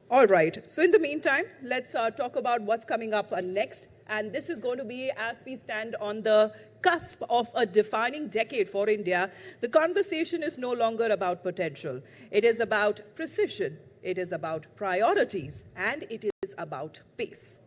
All right. So in the meantime, let's talk about what's coming up next. And this is going to be, as we stand on the cusp of a defining decade for India, the conversation is no longer about potential. It is about precision. It is about priorities. And it is about pace.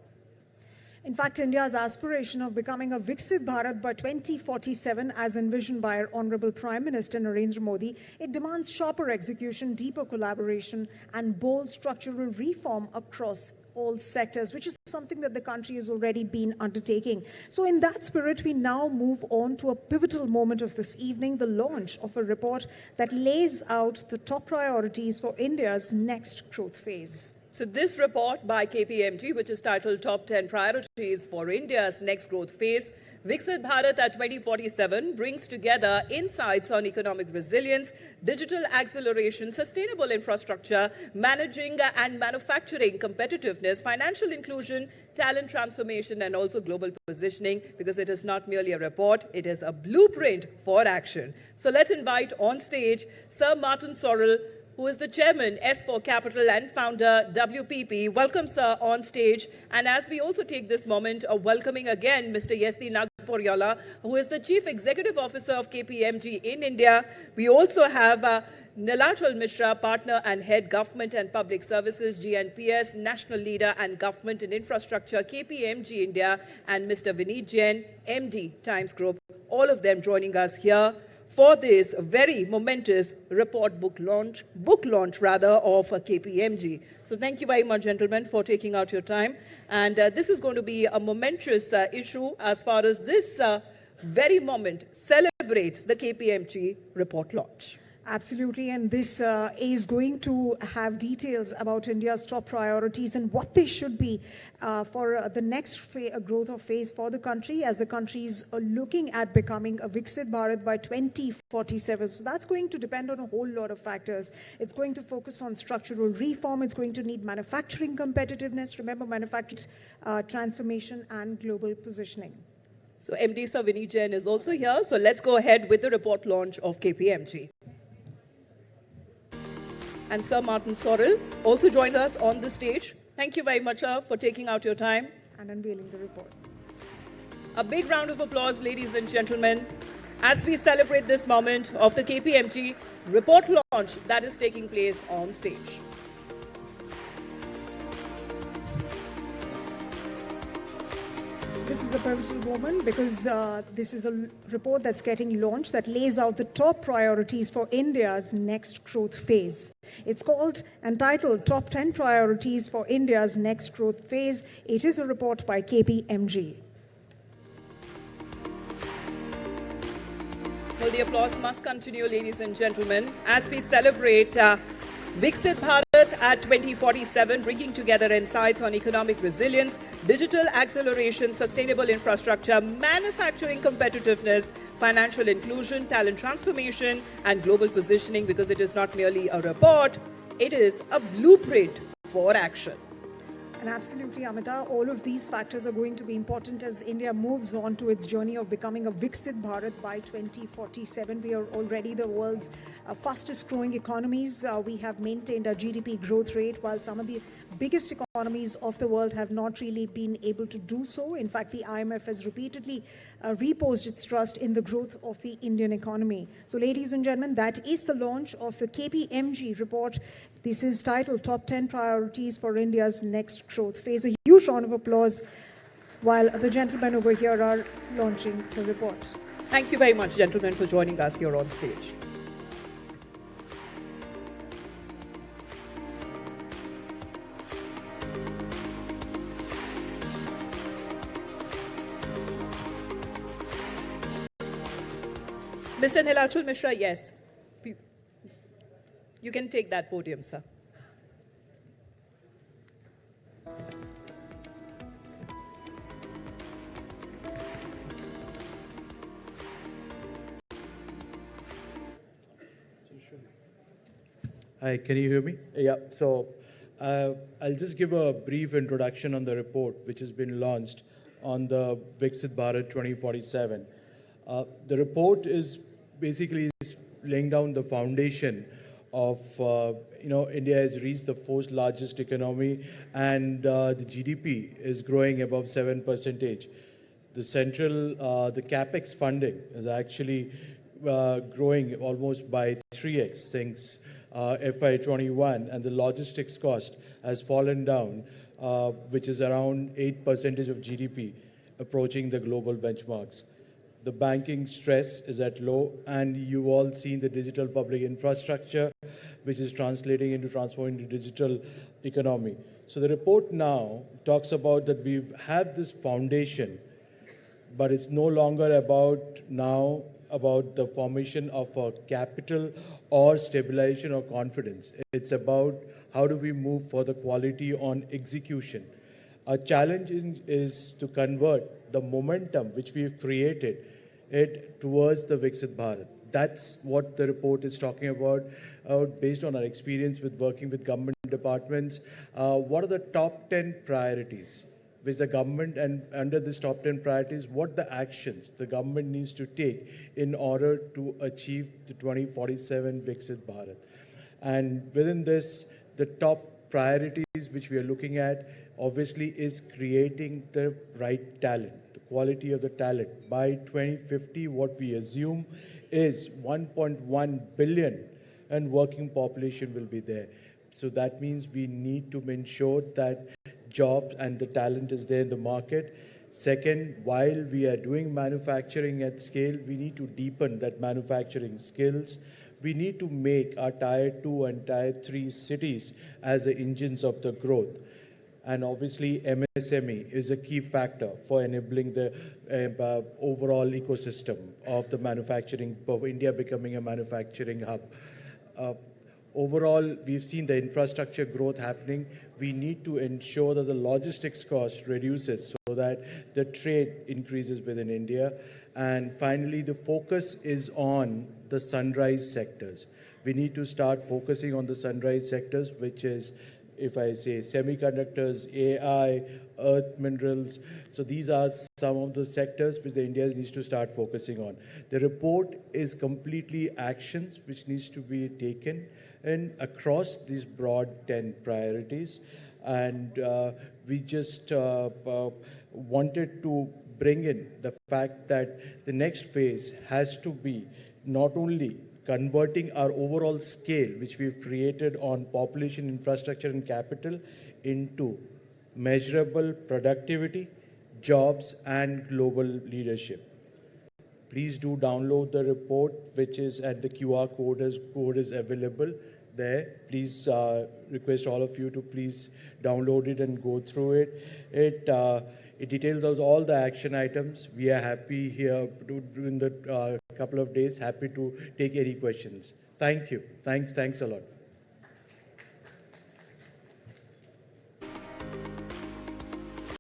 In fact, India's aspiration of becoming a Viksit Bharat by 2047, as envisioned by our Honorable Prime Minister Narendra Modi, it demands sharper execution, deeper collaboration, and bold structural reform across all sectors, which is something that the country has already been undertaking. So in that spirit, we now move on to a pivotal moment of this evening, the launch of a report that lays out the top priorities for India's next growth phase. So this report by KPMG, which is titled Top 10 Priorities for India's Next Growth Phase, Viksit Bharat at 2047, brings together insights on economic resilience, digital acceleration, sustainable infrastructure, managing and manufacturing competitiveness, financial inclusion, talent transformation, and also global positioning, because it is not merely a report, it is a blueprint for action. So let's invite on stage Sir Martin Sorrell, who is the chairman, S4 Capital, and founder, WPP. Welcome, sir, on stage. And as we also take this moment of welcoming again Mr. Yezdi Nagporewalla, who is the chief executive officer of KPMG in India. We also have Nilachal Mishra, partner and head government and public services, GNPS, national leader and government and infrastructure, KPMG India, and Mr. Vineet Jain, MD, Times Group. All of them joining us here for this very momentous report book launch of KPMG. So thank you very much, gentlemen, for taking out your time. And this is going to be a momentous issue as far as this very moment celebrates the KPMG report launch. Absolutely, and this is going to have details about India's top priorities and what they should be for the next growth phase for the country, as the country is looking at becoming a Viksit Bharat by 2047. So that's going to depend on a whole lot of factors. It's going to focus on structural reform. It's going to need manufacturing competitiveness. Remember, manufacturing transformation and global positioning. So MD Sir Vineet Jain is also here. So let's go ahead with the report launch of KPMG. And Sir Martin Sorrell also joined us on the stage. Thank you very much, sir, for taking out your time and unveiling the report. A big round of applause, ladies and gentlemen, as we celebrate this moment of the KPMG report launch that is taking place on stage. This is a pivotal moment because this is a report that's getting launched that lays out the top priorities for India's next growth phase. It's called and titled Top 10 Priorities for India's Next Growth Phase. It is a report by KPMG. Well, the applause must continue, ladies and gentlemen, as we celebrate Viksit Bharat at 2047, bringing together insights on economic resilience, digital acceleration, sustainable infrastructure, manufacturing competitiveness, financial inclusion, talent transformation, and global positioning, because it is not merely a report, it is a blueprint for action. And absolutely, Amita, all of these factors are going to be important as India moves on to its journey of becoming a Viksit Bharat by 2047. We are already the world's fastest growing economies. We have maintained our GDP growth rate, while some of the biggest economies of the world have not really been able to do so. In fact, the IMF has repeatedly reposed its trust in the growth of the Indian economy. So, ladies and gentlemen, that is the launch of the KPMG report. This is titled Top 10 Priorities for India's Next Growth Phase. A huge round of applause while the gentlemen over here are launching the report. Thank you very much, gentlemen, for joining us here on stage. Mr. Nilachal Mishra, yes. You can take that podium, sir. Hi, can you hear me? Yeah, so I'll just give a brief introduction on the report which has been launched on the Viksit Bharat 2047. The report is basically laying down the foundation of, India has reached the fourth largest economy, and the GDP is growing above 7%. The CapEx funding is actually growing almost by 3x since FY21, and the logistics cost has fallen down, which is around 8% of GDP, approaching the global benchmarks. The banking stress is at low, and you've all seen the digital public infrastructure, which is translating into transforming the digital economy. So the report now talks about that we have this foundation, but it's no longer about the formation of a capital or stabilization or confidence. It's about how do we move for the quality on execution. Our challenge is to convert the momentum which we've created it towards the Viksit Bharat. That's what the report is talking about, based on our experience with working with government departments. What are the top 10 priorities which the government, and under this top 10 priorities, what the actions the government needs to take in order to achieve the 2047 Viksit Bharat. And within this, the top priorities which we are looking at obviously is creating the right talent, the quality of the talent. By 2050, what we assume is 1.1 billion and working population will be there. So that means we need to ensure that jobs and the talent is there in the market. Second, while we are doing manufacturing at scale, we need to deepen that manufacturing skills. We need to make our Tier 2 and Tier 3 cities as the engines of the growth. And obviously, MSME is a key factor for enabling the overall ecosystem of the manufacturing, of India becoming a manufacturing hub. Overall, we've seen the infrastructure growth happening. We need to ensure that the logistics cost reduces so that the trade increases within India. And finally, the focus is on the sunrise sectors. We need to start focusing on the sunrise sectors, which is, if I say, semiconductors, AI, earth minerals. So these are some of the sectors which the India needs to start focusing on. The report is completely actions which needs to be taken and across these broad 10 priorities. And we just wanted to bring in the fact that the next phase has to be not only converting our overall scale, which we've created on population, infrastructure, and capital, into measurable productivity, jobs, and global leadership. Please do download the report, which is at the QR code is available there. Please request all of you to please download it and go through it. It details all the action items. We are happy here in the couple of days, happy to take any questions. Thank you. Thanks a lot.